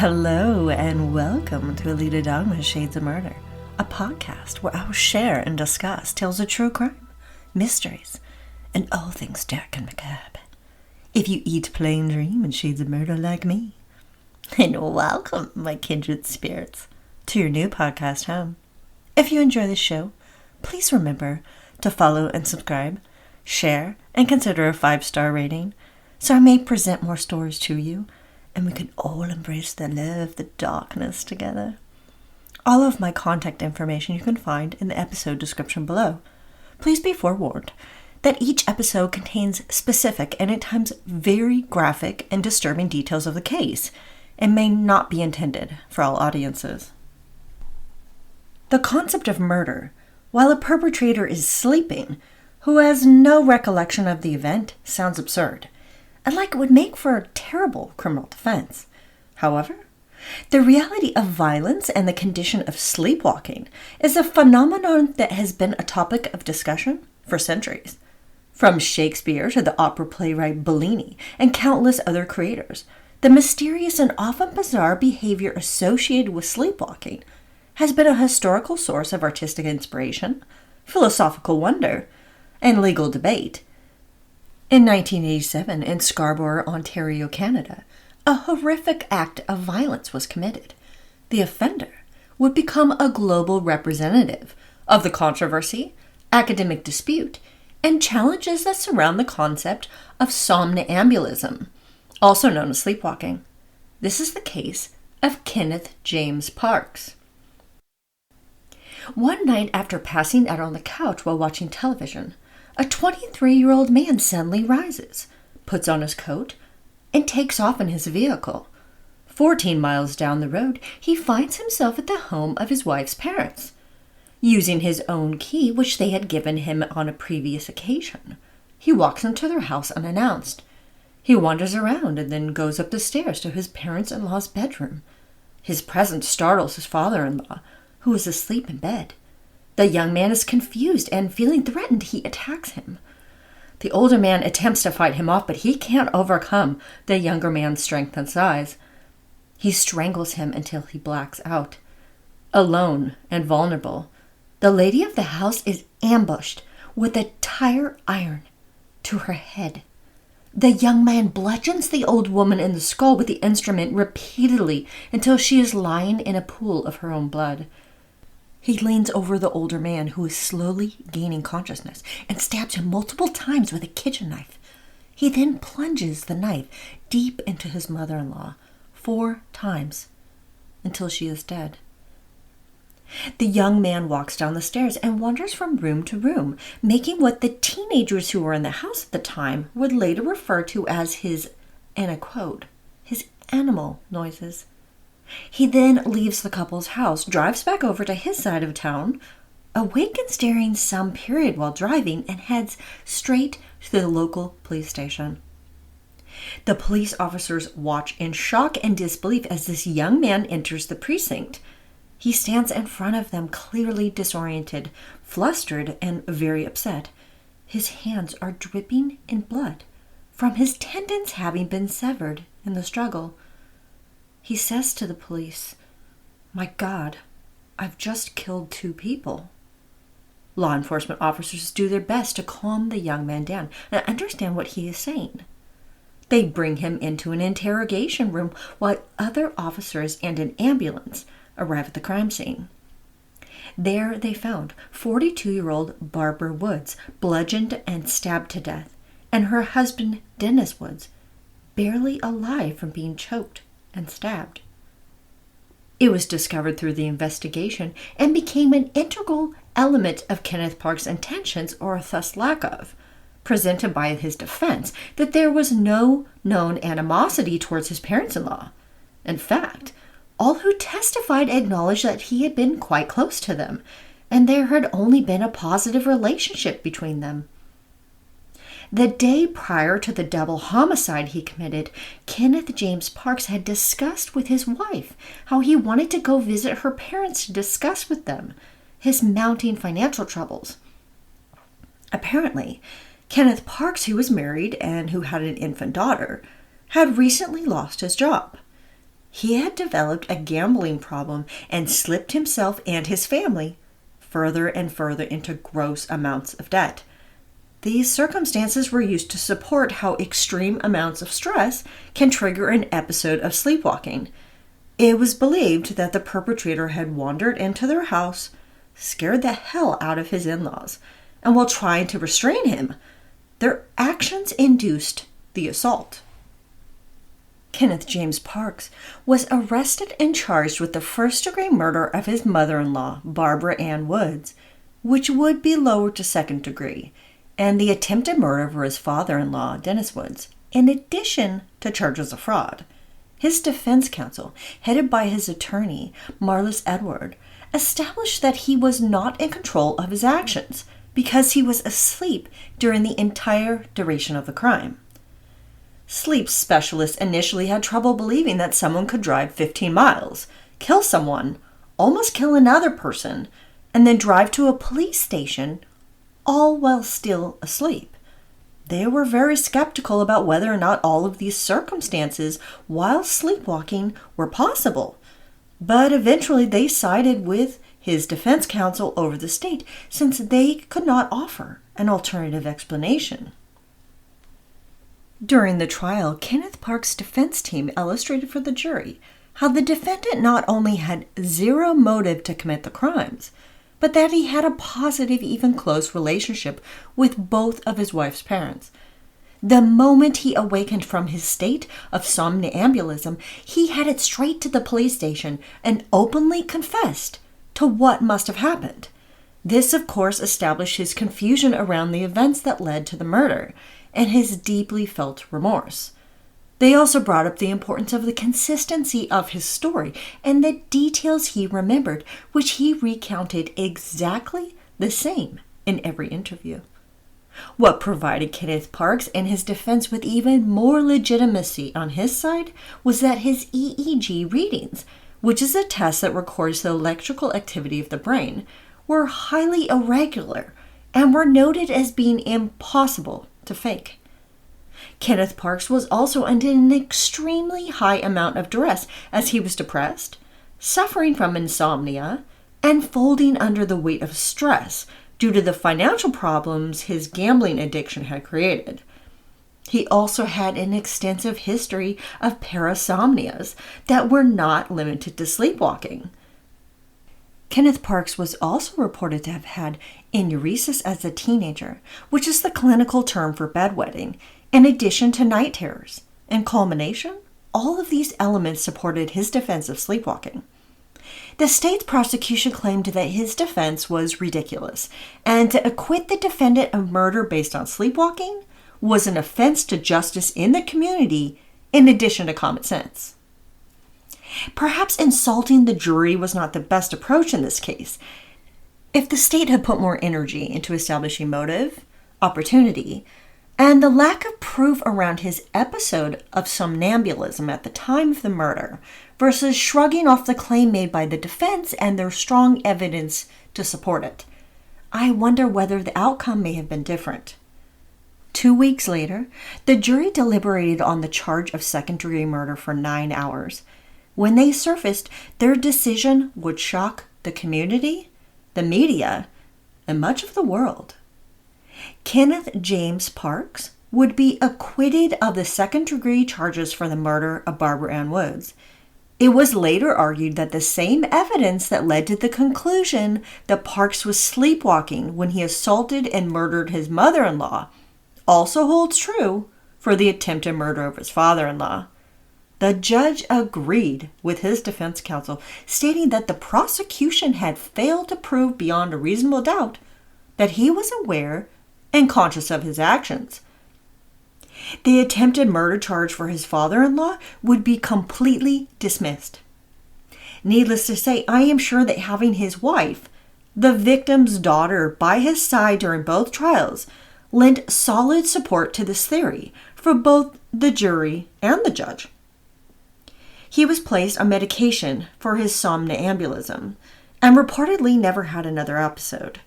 Hello and welcome to Alita Dogma's Shades of Murder, a podcast where I will share and discuss tales of true crime, mysteries, and all things dark and macabre. If you eat plain dream and shades of murder like me, then welcome, my kindred spirits, to your new podcast home. If you enjoy this show, please remember to follow and subscribe, share, and consider a 5-star rating so I may present more stories to you and we can all embrace the love, the darkness together. All of my contact information you can find in the episode description below. Please be forewarned that each episode contains specific and at times very graphic and disturbing details of the case and may not be intended for all audiences. The concept of murder, while a perpetrator is sleeping, who has no recollection of the event, sounds absurd, and like it would make for a terrible criminal defense. However, the reality of violence and the condition of sleepwalking is a phenomenon that has been a topic of discussion for centuries. From Shakespeare to the opera playwright Bellini and countless other creators, the mysterious and often bizarre behavior associated with sleepwalking has been a historical source of artistic inspiration, philosophical wonder, and legal debate. In 1987, in Scarborough, Ontario, Canada, a horrific act of violence was committed. The offender would become a global representative of the controversy, academic dispute, and challenges that surround the concept of somnambulism, also known as sleepwalking. This is the case of Kenneth James Parks. One night after passing out on the couch while watching television, a 23-year-old man suddenly rises, puts on his coat, and takes off in his vehicle. 14 miles down the road, he finds himself at the home of his wife's parents. Using his own key, which they had given him on a previous occasion, he walks into their house unannounced. He wanders around and then goes up the stairs to his parents-in-law's bedroom. His presence startles his father-in-law, who is asleep in bed. The young man is confused and feeling threatened, he attacks him. The older man attempts to fight him off, but he can't overcome the younger man's strength and size. He strangles him until he blacks out. Alone and vulnerable, the lady of the house is ambushed with a tire iron to her head. The young man bludgeons the old woman in the skull with the instrument repeatedly until she is lying in a pool of her own blood. He leans over the older man, who is slowly gaining consciousness, and stabs him multiple times with a kitchen knife. He then plunges the knife deep into his mother-in-law 4 times until she is dead. The young man walks down the stairs and wanders from room to room, making what the teenagers who were in the house at the time would later refer to as his, and I quote, his animal noises. He then leaves the couple's house, drives back over to his side of town, awakens during some period while driving, and heads straight to the local police station. The police officers watch in shock and disbelief as this young man enters the precinct. He stands in front of them, clearly disoriented, flustered, and very upset. His hands are dripping in blood from his tendons having been severed in the struggle. He says to the police, "My God, I've just killed 2 people." Law enforcement officers do their best to calm the young man down and understand what he is saying. They bring him into an interrogation room while other officers and an ambulance arrive at the crime scene. There they found 42-year-old Barbara Woods bludgeoned and stabbed to death, and her husband Dennis Woods barely alive from being choked and stabbed. It was discovered through the investigation and became an integral element of Kenneth Parks' intentions, or thus lack of, presented by his defense, that there was no known animosity towards his parents-in-law. In fact, all who testified acknowledged that he had been quite close to them, and there had only been a positive relationship between them. The day prior to the double homicide he committed, Kenneth James Parks had discussed with his wife how he wanted to go visit her parents to discuss with them his mounting financial troubles. Apparently, Kenneth Parks, who was married and who had an infant daughter, had recently lost his job. He had developed a gambling problem and slipped himself and his family further and further into gross amounts of debt. These circumstances were used to support how extreme amounts of stress can trigger an episode of sleepwalking. It was believed that the perpetrator had wandered into their house, scared the hell out of his in-laws, and while trying to restrain him, their actions induced the assault. Kenneth James Parks was arrested and charged with the first-degree murder of his mother-in-law, Barbara Ann Woods, which would be lowered to second degree, and the attempted murder for his father-in-law, Dennis Woods, in addition to charges of fraud. His defense counsel, headed by his attorney, Marlis Edward, established that he was not in control of his actions because he was asleep during the entire duration of the crime. Sleep specialists initially had trouble believing that someone could drive 15 miles, kill someone, almost kill another person, and then drive to a police station, all while still asleep. They were very skeptical about whether or not all of these circumstances while sleepwalking were possible. But eventually they sided with his defense counsel over the state since they could not offer an alternative explanation. During the trial, Kenneth Parks' defense team illustrated for the jury how the defendant not only had zero motive to commit the crimes, but that he had a positive, even close relationship with both of his wife's parents. The moment he awakened from his state of somnambulism, he headed straight to the police station and openly confessed to what must have happened. This, of course, established his confusion around the events that led to the murder and his deeply felt remorse. They also brought up the importance of the consistency of his story and the details he remembered, which he recounted exactly the same in every interview. What provided Kenneth Parks and his defense with even more legitimacy on his side was that his EEG readings, which is a test that records the electrical activity of the brain, were highly irregular and were noted as being impossible to fake. Kenneth Parks was also under an extremely high amount of duress as he was depressed, suffering from insomnia, and folding under the weight of stress due to the financial problems his gambling addiction had created. He also had an extensive history of parasomnias that were not limited to sleepwalking. Kenneth Parks was also reported to have had enuresis as a teenager, which is the clinical term for bedwetting, in addition to night terrors. In culmination, all of these elements supported his defense of sleepwalking. The state's prosecution claimed that his defense was ridiculous, and to acquit the defendant of murder based on sleepwalking was an offense to justice in the community in addition to common sense. Perhaps insulting the jury was not the best approach in this case. If the state had put more energy into establishing motive, opportunity, and the lack of proof around his episode of somnambulism at the time of the murder versus shrugging off the claim made by the defense and their strong evidence to support it, I wonder whether the outcome may have been different. 2 weeks later, the jury deliberated on the charge of second-degree murder for 9 hours. When they surfaced, their decision would shock the community, the media, and much of the world. Kenneth James Parks would be acquitted of the second-degree charges for the murder of Barbara Ann Woods. It was later argued that the same evidence that led to the conclusion that Parks was sleepwalking when he assaulted and murdered his mother-in-law also holds true for the attempted murder of his father-in-law. The judge agreed with his defense counsel, stating that the prosecution had failed to prove beyond a reasonable doubt that he was aware and conscious of his actions. The attempted murder charge for his father-in-law would be completely dismissed. Needless to say, I am sure that having his wife, the victim's daughter, by his side during both trials lent solid support to this theory for both the jury and the judge. He was placed on medication for his somnambulism and reportedly never had another episode.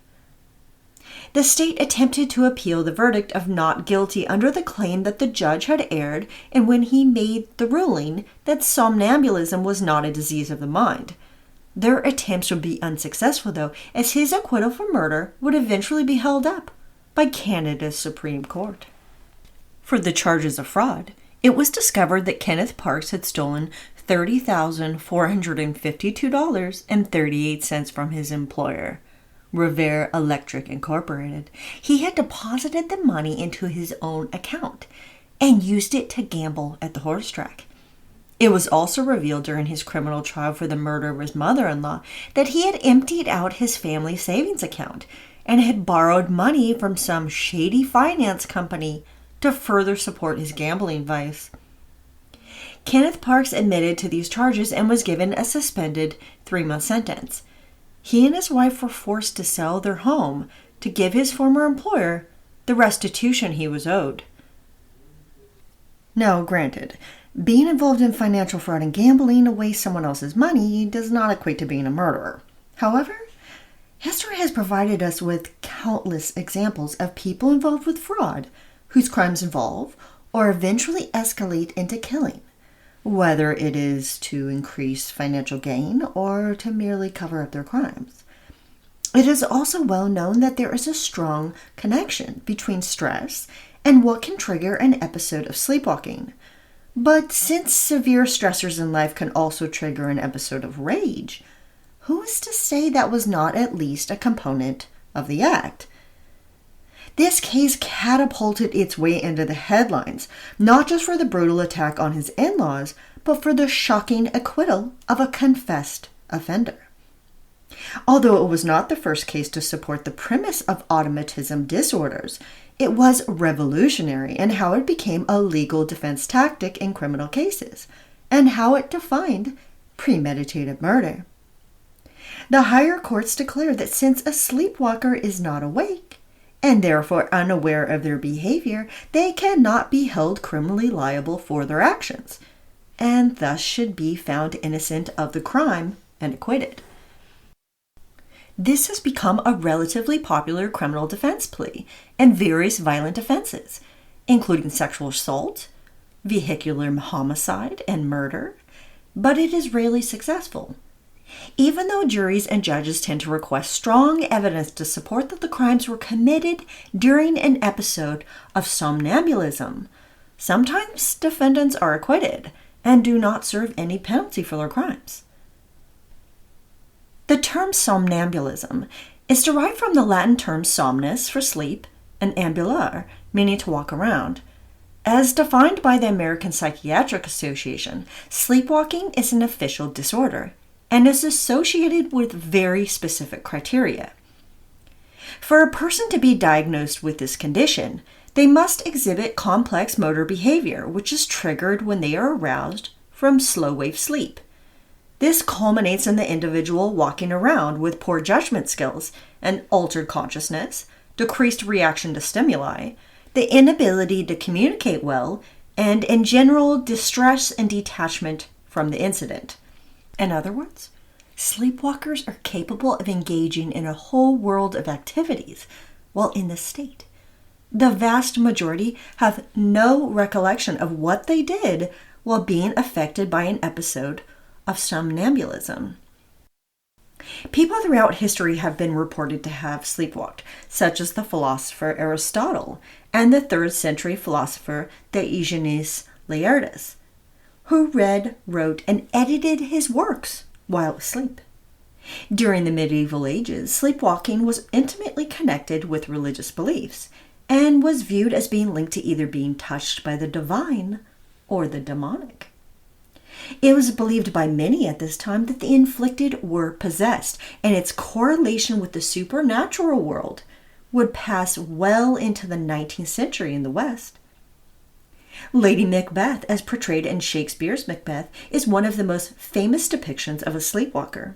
The state attempted to appeal the verdict of not guilty under the claim that the judge had erred in when he made the ruling that somnambulism was not a disease of the mind. Their attempts would be unsuccessful, though, as his acquittal for murder would eventually be held up by Canada's Supreme Court. For the charges of fraud, it was discovered that Kenneth Parks had stolen $30,452.38 from his employer, Revere Electric Incorporated. He had deposited the money into his own account and used it to gamble at the horse track. It was also revealed during his criminal trial for the murder of his mother-in-law that he had emptied out his family savings account and had borrowed money from some shady finance company to further support his gambling vice. Kenneth Parks admitted to these charges and was given a suspended 3-month sentence. He and his wife were forced to sell their home to give his former employer the restitution he was owed. Now, granted, being involved in financial fraud and gambling away someone else's money does not equate to being a murderer. However, history has provided us with countless examples of people involved with fraud whose crimes involve or eventually escalate into killing, whether it is to increase financial gain or to merely cover up their crimes. It is also well known that there is a strong connection between stress and what can trigger an episode of sleepwalking. But since severe stressors in life can also trigger an episode of rage, who is to say that was not at least a component of the act? This case catapulted its way into the headlines, not just for the brutal attack on his in-laws, but for the shocking acquittal of a confessed offender. Although it was not the first case to support the premise of automatism disorders, it was revolutionary in how it became a legal defense tactic in criminal cases, and how it defined premeditated murder. The higher courts declared that since a sleepwalker is not awake, and therefore unaware of their behavior, they cannot be held criminally liable for their actions, and thus should be found innocent of the crime and acquitted. This has become a relatively popular criminal defense plea in various violent offenses, including sexual assault, vehicular homicide, and murder, but it is rarely successful. Even though juries and judges tend to request strong evidence to support that the crimes were committed during an episode of somnambulism, sometimes defendants are acquitted and do not serve any penalty for their crimes. The term somnambulism is derived from the Latin terms somnus for sleep and ambulare, meaning to walk around. As defined by the American Psychiatric Association, sleepwalking is an official disorder and is associated with very specific criteria. For a person to be diagnosed with this condition, they must exhibit complex motor behavior, which is triggered when they are aroused from slow-wave sleep. This culminates in the individual walking around with poor judgment skills and altered consciousness, decreased reaction to stimuli, the inability to communicate well, and in general distress and detachment from the incident. In other words, sleepwalkers are capable of engaging in a whole world of activities while in this state. The vast majority have no recollection of what they did while being affected by an episode of somnambulism. People throughout history have been reported to have sleepwalked, such as the philosopher Aristotle and the 3rd century philosopher Diogenes Laertius, who read, wrote, and edited his works while asleep. During the medieval ages, sleepwalking was intimately connected with religious beliefs and was viewed as being linked to either being touched by the divine or the demonic. It was believed by many at this time that the inflicted were possessed, and its correlation with the supernatural world would pass well into the 19th century in the West. Lady Macbeth, as portrayed in Shakespeare's Macbeth, is one of the most famous depictions of a sleepwalker.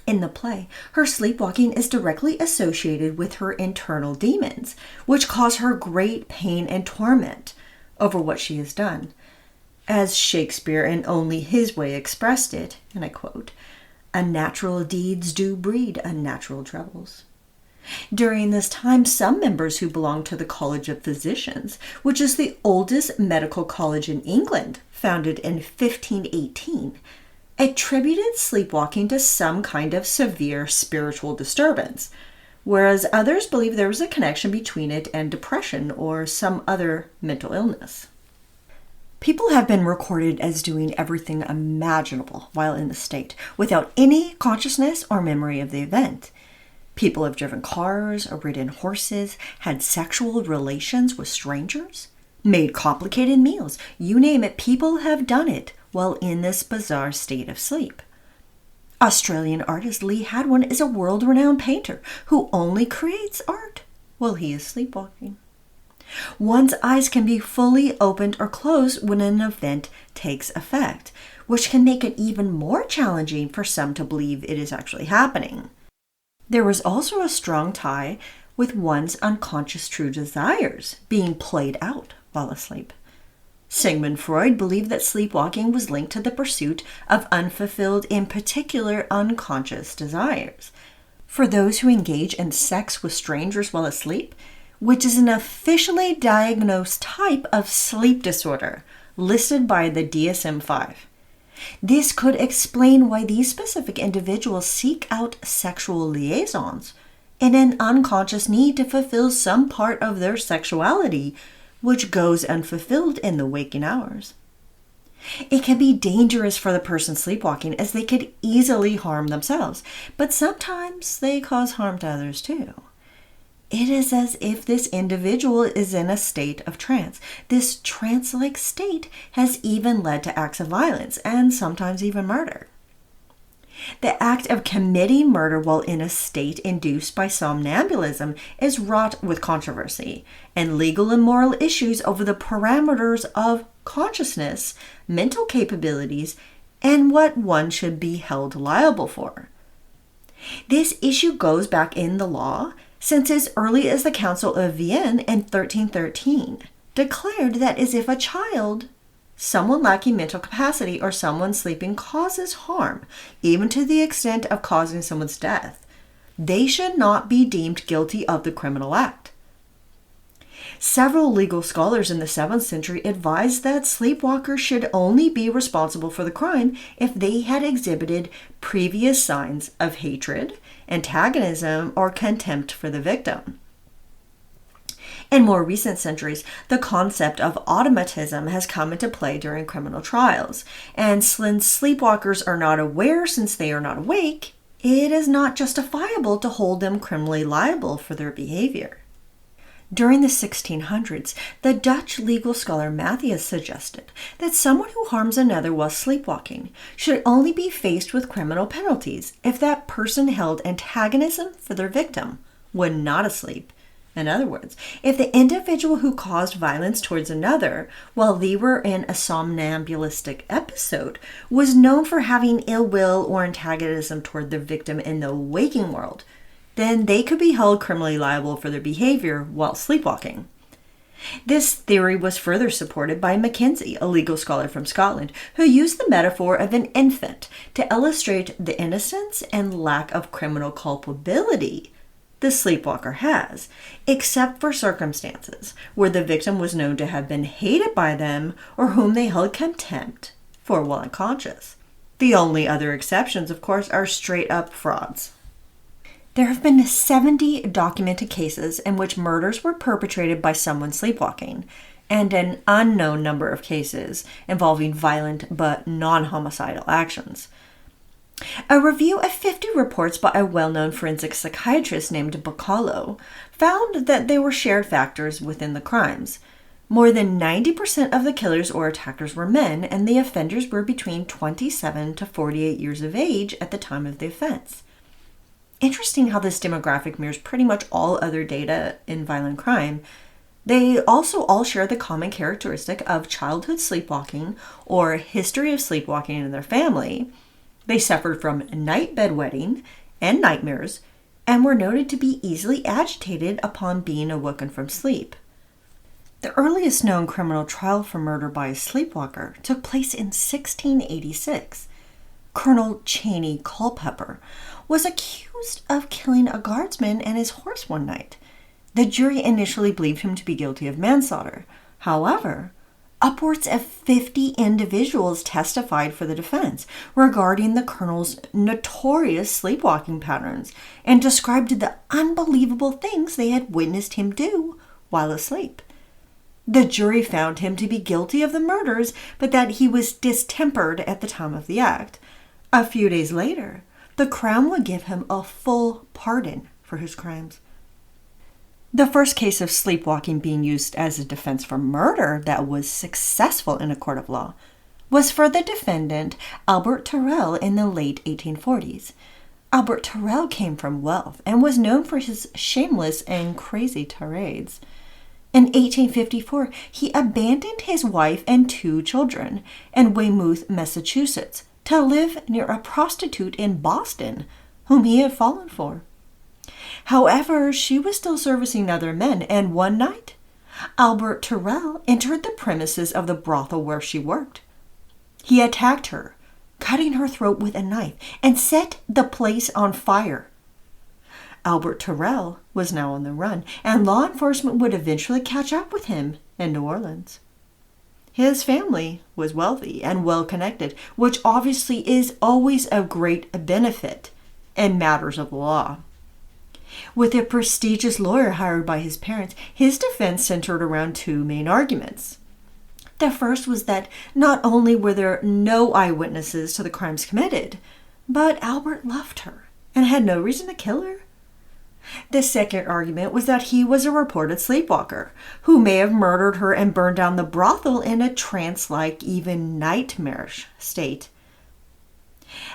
In the play, her sleepwalking is directly associated with her internal demons, which cause her great pain and torment over what she has done. As Shakespeare in only his way expressed it, and I quote, "Unnatural deeds do breed unnatural troubles." During this time, some members who belonged to the College of Physicians, which is the oldest medical college in England, founded in 1518, attributed sleepwalking to some kind of severe spiritual disturbance, whereas others believe there was a connection between it and depression or some other mental illness. People have been recorded as doing everything imaginable while in the state, without any consciousness or memory of the event. People have driven cars or ridden horses, had sexual relations with strangers, made complicated meals. You name it, people have done it while in this bizarre state of sleep. Australian artist Lee Hadwin is a world-renowned painter who only creates art while he is sleepwalking. One's eyes can be fully opened or closed when an event takes effect, which can make it even more challenging for some to believe it is actually happening. There was also a strong tie with one's unconscious true desires being played out while asleep. Sigmund Freud believed that sleepwalking was linked to the pursuit of unfulfilled, in particular, unconscious desires. For those who engage in sex with strangers while asleep, which is an officially diagnosed type of sleep disorder listed by the DSM-5. This could explain why these specific individuals seek out sexual liaisons in an unconscious need to fulfill some part of their sexuality, which goes unfulfilled in the waking hours. It can be dangerous for the person sleepwalking as they could easily harm themselves, but sometimes they cause harm to others too. It is as if this individual is in a state of trance. This trance-like state has even led to acts of violence and sometimes even murder. The act of committing murder while in a state induced by somnambulism is wrought with controversy and legal and moral issues over the parameters of consciousness, mental capabilities, and what one should be held liable for. This issue goes back in the law since as early as the Council of Vienne in 1313 declared that as if a child, someone lacking mental capacity, or someone sleeping causes harm, even to the extent of causing someone's death, they should not be deemed guilty of the criminal act. Several legal scholars in the 7th century advised that sleepwalkers should only be responsible for the crime if they had exhibited previous signs of hatred, antagonism, or contempt for the victim. In more recent centuries, the concept of automatism has come into play during criminal trials, and since sleepwalkers are not aware since they are not awake, it is not justifiable to hold them criminally liable for their behavior. During the 1600s, the Dutch legal scholar Matthias suggested that someone who harms another while sleepwalking should only be faced with criminal penalties if that person held antagonism for their victim when not asleep. In other words, if the individual who caused violence towards another while they were in a somnambulistic episode was known for having ill will or antagonism toward the victim in the waking world, then they could be held criminally liable for their behavior while sleepwalking. This theory was further supported by Mackenzie, a legal scholar from Scotland, who used the metaphor of an infant to illustrate the innocence and lack of criminal culpability the sleepwalker has, except for circumstances where the victim was known to have been hated by them or whom they held contempt for while unconscious. The only other exceptions, of course, are straight-up frauds. There have been 70 documented cases in which murders were perpetrated by someone sleepwalking, and an unknown number of cases involving violent but non-homicidal actions. A review of 50 reports by a well-known forensic psychiatrist named Bacallo found that there were shared factors within the crimes. More than 90% of the killers or attackers were men, and the offenders were between 27 to 48 years of age at the time of the offense. Interesting how this demographic mirrors pretty much all other data in violent crime. They also all share the common characteristic of childhood sleepwalking or history of sleepwalking in their family. They suffered from night bedwetting and nightmares and were noted to be easily agitated upon being awoken from sleep. The earliest known criminal trial for murder by a sleepwalker took place in 1686. Colonel Cheney Culpepper, was accused of killing a guardsman and his horse one night. The jury initially believed him to be guilty of manslaughter. However, upwards of 50 individuals testified for the defense regarding the colonel's notorious sleepwalking patterns and described the unbelievable things they had witnessed him do while asleep. The jury found him to be guilty of the murders, but that he was distempered at the time of the act. A few days later, the Crown would give him a full pardon for his crimes. The first case of sleepwalking being used as a defense for murder that was successful in a court of law was for the defendant Albert Terrell in the late 1840s. Albert Terrell came from wealth and was known for his shameless and crazy tirades. In 1854, he abandoned his wife and 2 children in Weymouth, Massachusetts, to live near a prostitute in Boston, whom he had fallen for. However, she was still servicing other men, and one night, Albert Terrell entered the premises of the brothel where she worked. He attacked her, cutting her throat with a knife, and set the place on fire. Albert Terrell was now on the run, and law enforcement would eventually catch up with him in New Orleans. His family was wealthy and well-connected, which obviously is always of great benefit in matters of law. With a prestigious lawyer hired by his parents, his defense centered around 2 main arguments. The first was that not only were there no eyewitnesses to the crimes committed, but Albert loved her and had no reason to kill her. The second argument was that he was a reported sleepwalker who may have murdered her and burned down the brothel in a trance-like, even nightmarish state.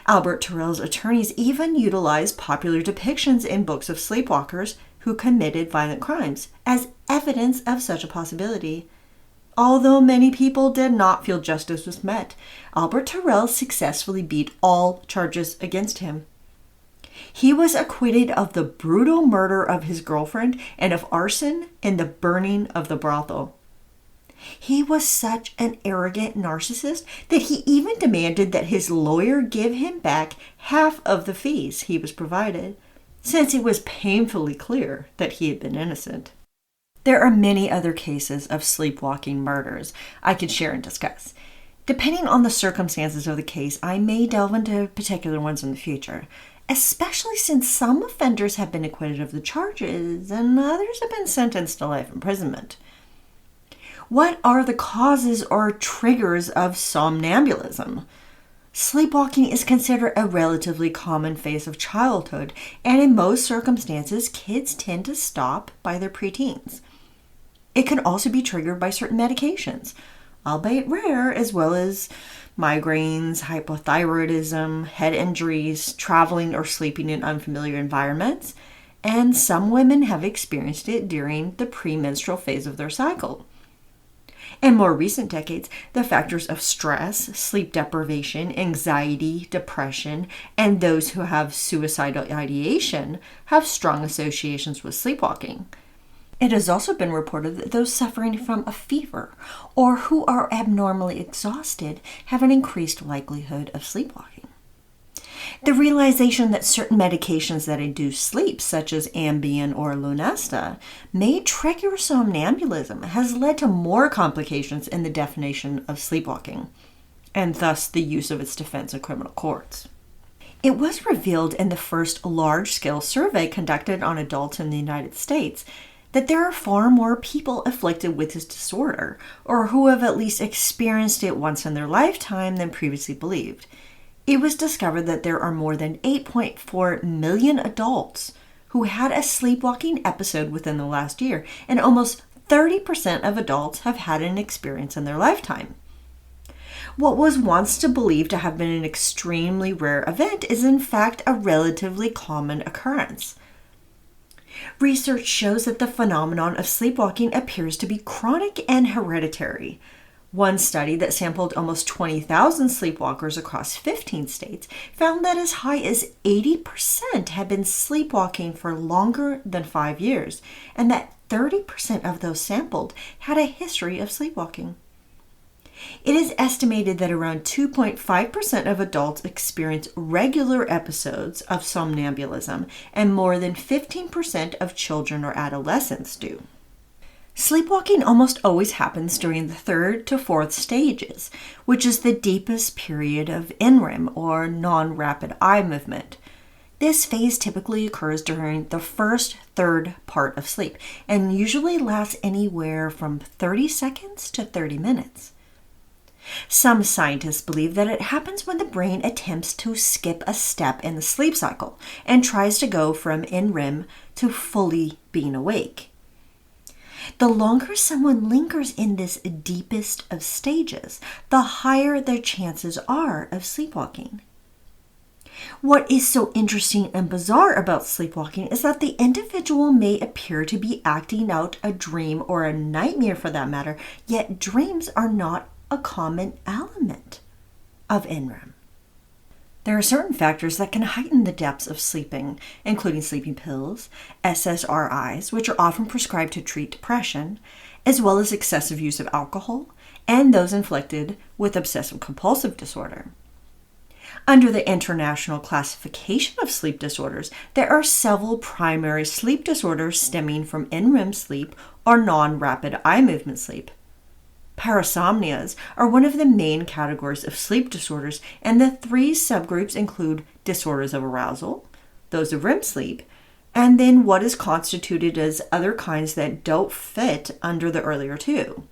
Albert Terrell's attorneys even utilized popular depictions in books of sleepwalkers who committed violent crimes as evidence of such a possibility. Although many people did not feel justice was met, Albert Terrell successfully beat all charges against him. He was acquitted of the brutal murder of his girlfriend and of arson and the burning of the brothel. He was such an arrogant narcissist that he even demanded that his lawyer give him back half of the fees he was provided, since it was painfully clear that he had been innocent. There are many other cases of sleepwalking murders I could share and discuss. Depending on the circumstances of the case, I may delve into particular ones in the future, especially since some offenders have been acquitted of the charges and others have been sentenced to life imprisonment. What are the causes or triggers of somnambulism? Sleepwalking is considered a relatively common phase of childhood, and in most circumstances, kids tend to stop by their preteens. It can also be triggered by certain medications, albeit rare, as well as migraines, hypothyroidism, head injuries, traveling or sleeping in unfamiliar environments, and some women have experienced it during the premenstrual phase of their cycle. In more recent decades, the factors of stress, sleep deprivation, anxiety, depression, and those who have suicidal ideation have strong associations with sleepwalking. It has also been reported that those suffering from a fever or who are abnormally exhausted have an increased likelihood of sleepwalking. The realization that certain medications that induce sleep, such as Ambien or Lunesta, may trigger somnambulism has led to more complications in the definition of sleepwalking, and thus the use of its defense in criminal courts. It was revealed in the first large-scale survey conducted on adults in the United States that there are far more people afflicted with this disorder, or who have at least experienced it once in their lifetime than previously believed. It was discovered that there are more than 8.4 million adults who had a sleepwalking episode within the last year, and almost 30% of adults have had an experience in their lifetime. What was once believed to have been an extremely rare event is in fact a relatively common occurrence. Research shows that the phenomenon of sleepwalking appears to be chronic and hereditary. One study that sampled almost 20,000 sleepwalkers across 15 states found that as high as 80% had been sleepwalking for longer than 5 years, and that 30% of those sampled had a history of sleepwalking. It is estimated that around 2.5% of adults experience regular episodes of somnambulism, and more than 15% of children or adolescents do. Sleepwalking almost always happens during the third to fourth stages, which is the deepest period of NREM, or non-rapid eye movement. This phase typically occurs during the first third part of sleep and usually lasts anywhere from 30 seconds to 30 minutes. Some scientists believe that it happens when the brain attempts to skip a step in the sleep cycle and tries to go from NREM to fully being awake. The longer someone lingers in this deepest of stages, the higher their chances are of sleepwalking. What is so interesting and bizarre about sleepwalking is that the individual may appear to be acting out a dream or a nightmare for that matter, yet dreams are not a common element of NREM. There are certain factors that can heighten the depths of sleeping, including sleeping pills, SSRIs, which are often prescribed to treat depression, as well as excessive use of alcohol, and those inflicted with obsessive-compulsive disorder. Under the International Classification of Sleep Disorders, there are several primary sleep disorders stemming from NREM sleep or non-rapid eye movement sleep. Parasomnias are one of the main categories of sleep disorders, and the three subgroups include disorders of arousal, those of REM sleep, and then what is constituted as other kinds that don't fit under the earlier two.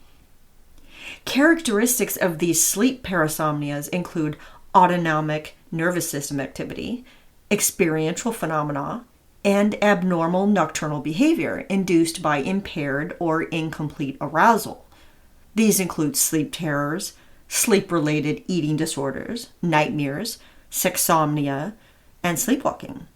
Characteristics of these sleep parasomnias include autonomic nervous system activity, experiential phenomena, and abnormal nocturnal behavior induced by impaired or incomplete arousal. These include sleep terrors, sleep-related eating disorders, nightmares, sexsomnia, and sleepwalking.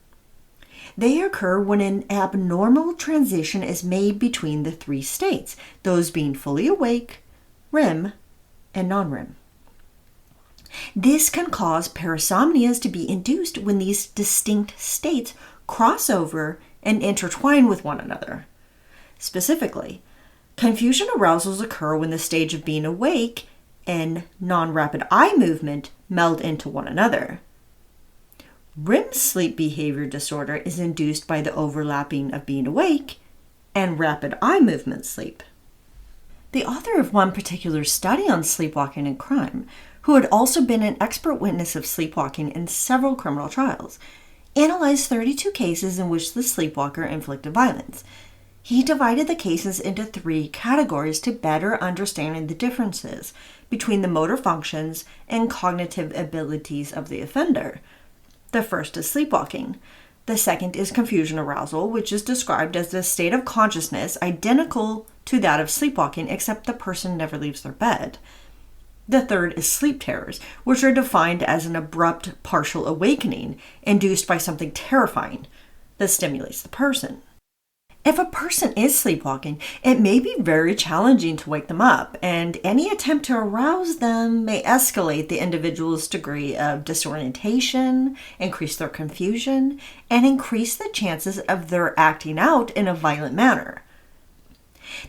They occur when an abnormal transition is made between the three states, those being fully awake, REM, and non-REM. This can cause parasomnias to be induced when these distinct states cross over and intertwine with one another. Specifically, confusion arousals occur when the stage of being awake and non-rapid eye movement meld into one another. REM sleep behavior disorder is induced by the overlapping of being awake and rapid eye movement sleep. The author of one particular study on sleepwalking and crime, who had also been an expert witness of sleepwalking in several criminal trials, analyzed 32 cases in which the sleepwalker inflicted violence. He divided the cases into three categories to better understand the differences between the motor functions and cognitive abilities of the offender. The first is sleepwalking. The second is confusion arousal, which is described as a state of consciousness identical to that of sleepwalking, except the person never leaves their bed. The third is sleep terrors, which are defined as an abrupt partial awakening induced by something terrifying that stimulates the person. If a person is sleepwalking, it may be very challenging to wake them up, and any attempt to arouse them may escalate the individual's degree of disorientation, increase their confusion, and increase the chances of their acting out in a violent manner.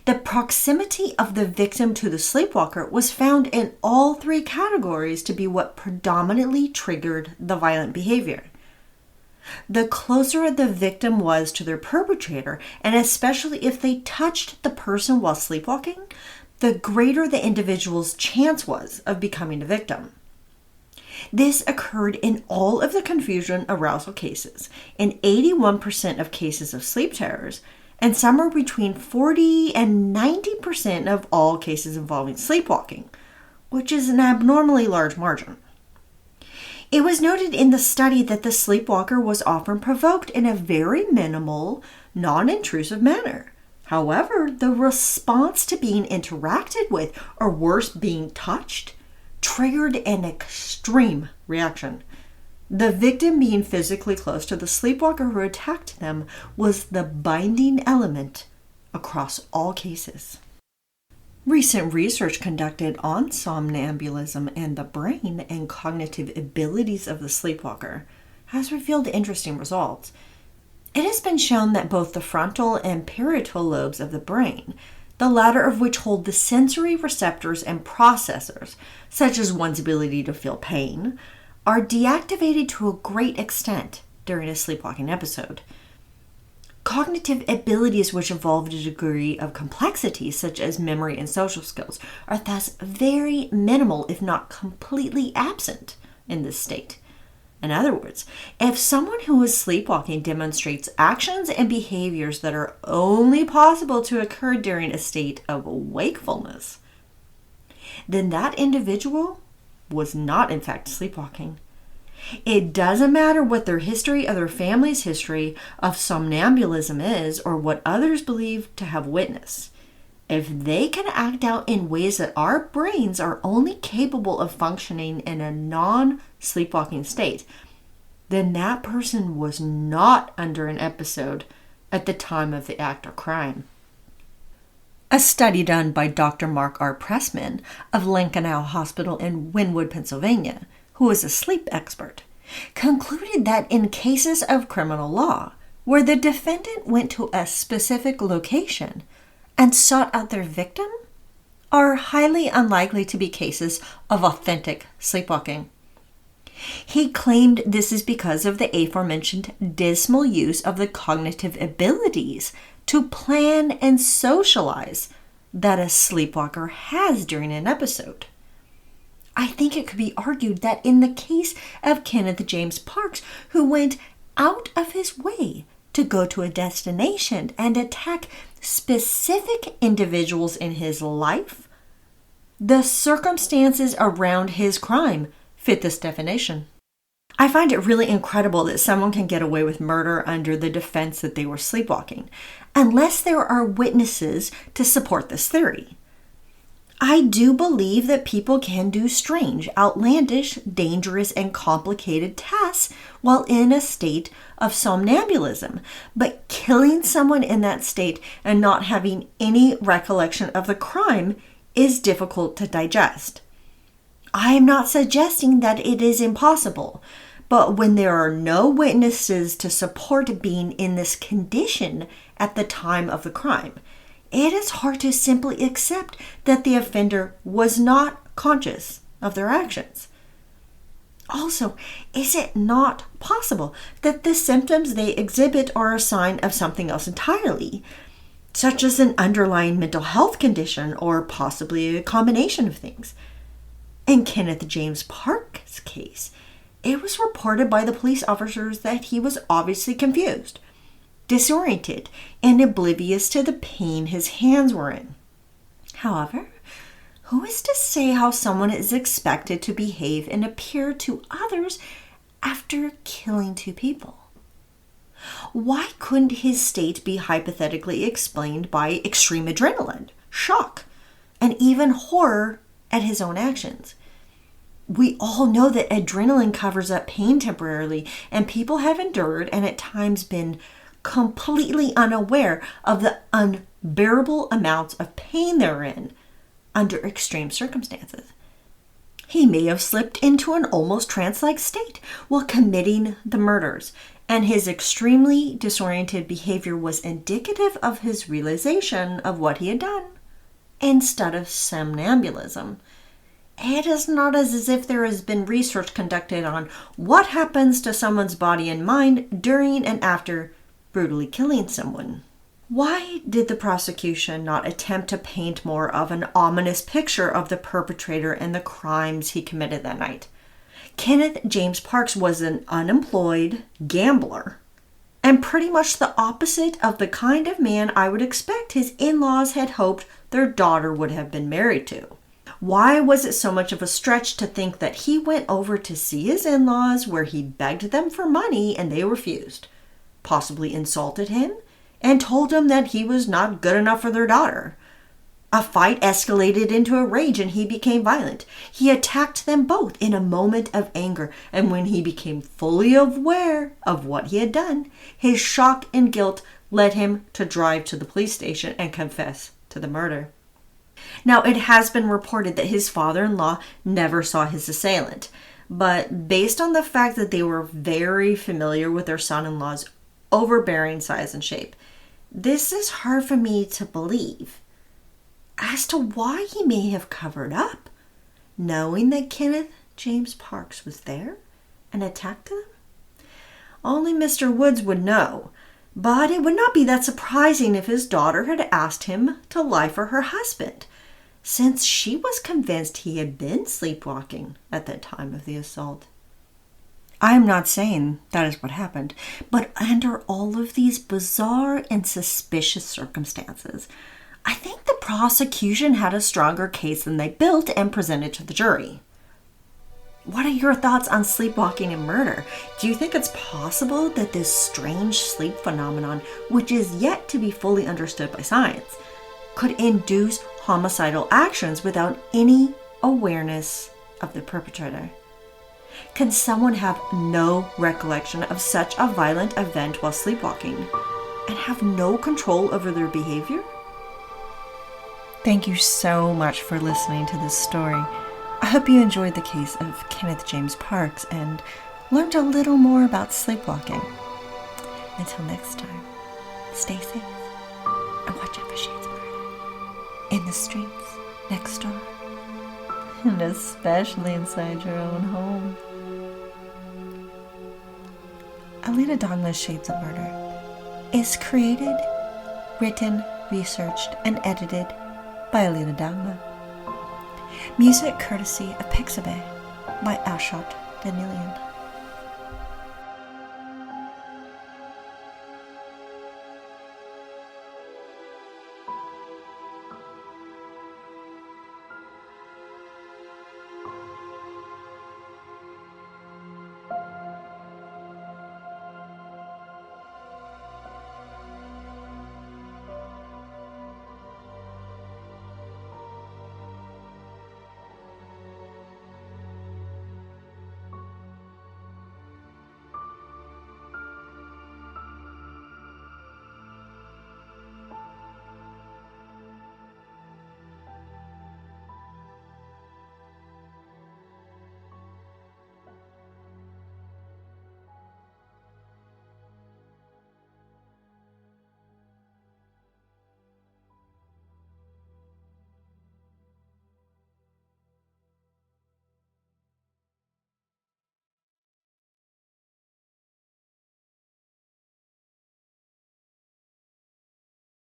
The proximity of the victim to the sleepwalker was found in all three categories to be what predominantly triggered the violent behavior. The closer the victim was to their perpetrator, and especially if they touched the person while sleepwalking, the greater the individual's chance was of becoming a victim. This occurred in all of the confusion arousal cases, in 81% of cases of sleep terrors, and somewhere between 40 and 90% of all cases involving sleepwalking, which is an abnormally large margin. It was noted in the study that the sleepwalker was often provoked in a very minimal, non-intrusive manner. However, the response to being interacted with, or worse, being touched, triggered an extreme reaction. The victim being physically close to the sleepwalker who attacked them was the binding element across all cases. Recent research conducted on somnambulism and the brain and cognitive abilities of the sleepwalker has revealed interesting results. It has been shown that both the frontal and parietal lobes of the brain, the latter of which hold the sensory receptors and processors, such as one's ability to feel pain, are deactivated to a great extent during a sleepwalking episode. Cognitive abilities which involve a degree of complexity, such as memory and social skills, are thus very minimal, if not completely absent, in this state. In other words, if someone who is sleepwalking demonstrates actions and behaviors that are only possible to occur during a state of wakefulness, then that individual was not in fact sleepwalking. It doesn't matter what their history or their family's history of somnambulism is or what others believe to have witnessed. If they can act out in ways that our brains are only capable of functioning in a non-sleepwalking state, then that person was not under an episode at the time of the act or crime. A study done by Dr. Mark R. Pressman of Lincoln Hospital in Wynwood, Pennsylvania, who is a sleep expert, concluded that in cases of criminal law, where the defendant went to a specific location and sought out their victim, are highly unlikely to be cases of authentic sleepwalking. He claimed this is because of the aforementioned dismal use of the cognitive abilities to plan and socialize that a sleepwalker has during an episode. I think it could be argued that in the case of Kenneth James Parks, who went out of his way to go to a destination and attack specific individuals in his life, the circumstances around his crime fit this definition. I find it really incredible that someone can get away with murder under the defense that they were sleepwalking, unless there are witnesses to support this theory. I do believe that people can do strange, outlandish, dangerous, and complicated tasks while in a state of somnambulism, but killing someone in that state and not having any recollection of the crime is difficult to digest. I am not suggesting that it is impossible, but when there are no witnesses to support being in this condition at the time of the crime, it is hard to simply accept that the offender was not conscious of their actions. Also, is it not possible that the symptoms they exhibit are a sign of something else entirely, such as an underlying mental health condition or possibly a combination of things? In Kenneth James Park's case, it was reported by the police officers that he was obviously confused, disoriented, and oblivious to the pain his hands were in. However, who is to say how someone is expected to behave and appear to others after killing two people? Why couldn't his state be hypothetically explained by extreme adrenaline, shock, and even horror at his own actions? We all know that adrenaline covers up pain temporarily, and people have endured and at times been completely unaware of the unbearable amounts of pain they're in under extreme circumstances. He may have slipped into an almost trance-like state while committing the murders, and his extremely disoriented behavior was indicative of his realization of what he had done instead of somnambulism. It is not as if there has been research conducted on what happens to someone's body and mind during and after brutally killing someone. Why did the prosecution not attempt to paint more of an ominous picture of the perpetrator and the crimes he committed that night? Kenneth James Parks was an unemployed gambler, and pretty much the opposite of the kind of man I would expect his in-laws had hoped their daughter would have been married to. Why was it so much of a stretch to think that he went over to see his in-laws where he begged them for money and they refused, possibly insulted him, and told him that he was not good enough for their daughter? A fight escalated into a rage and he became violent. He attacked them both in a moment of anger, and when he became fully aware of what he had done, his shock and guilt led him to drive to the police station and confess to the murder. Now, it has been reported that his father-in-law never saw his assailant, but based on the fact that they were very familiar with their son-in-law's overbearing size and shape, this is hard for me to believe. as to why he may have covered up, knowing that Kenneth James Parks was there and attacked them? Only Mr. Woods would know, but it would not be that surprising if his daughter had asked him to lie for her husband, since she was convinced he had been sleepwalking at the time of the assault. I am not saying that is what happened, but under all of these bizarre and suspicious circumstances, I think the prosecution had a stronger case than they built and presented to the jury. What are your thoughts on sleepwalking and murder? Do you think it's possible that this strange sleep phenomenon, which is yet to be fully understood by science, could induce homicidal actions without any awareness of the perpetrator? Can someone have no recollection of such a violent event while sleepwalking and have no control over their behavior? Thank you so much for listening to this story. I hope you enjoyed the case of Kenneth James Parks and learned a little more about sleepwalking. Until next time, stay safe and watch out for shades of murder in the streets next door, and especially inside your own home. Alina Dongma's Shades of Murder is created, written, researched, and edited by Alina Dongma. Music courtesy of Pixabay by Ashot Danielian.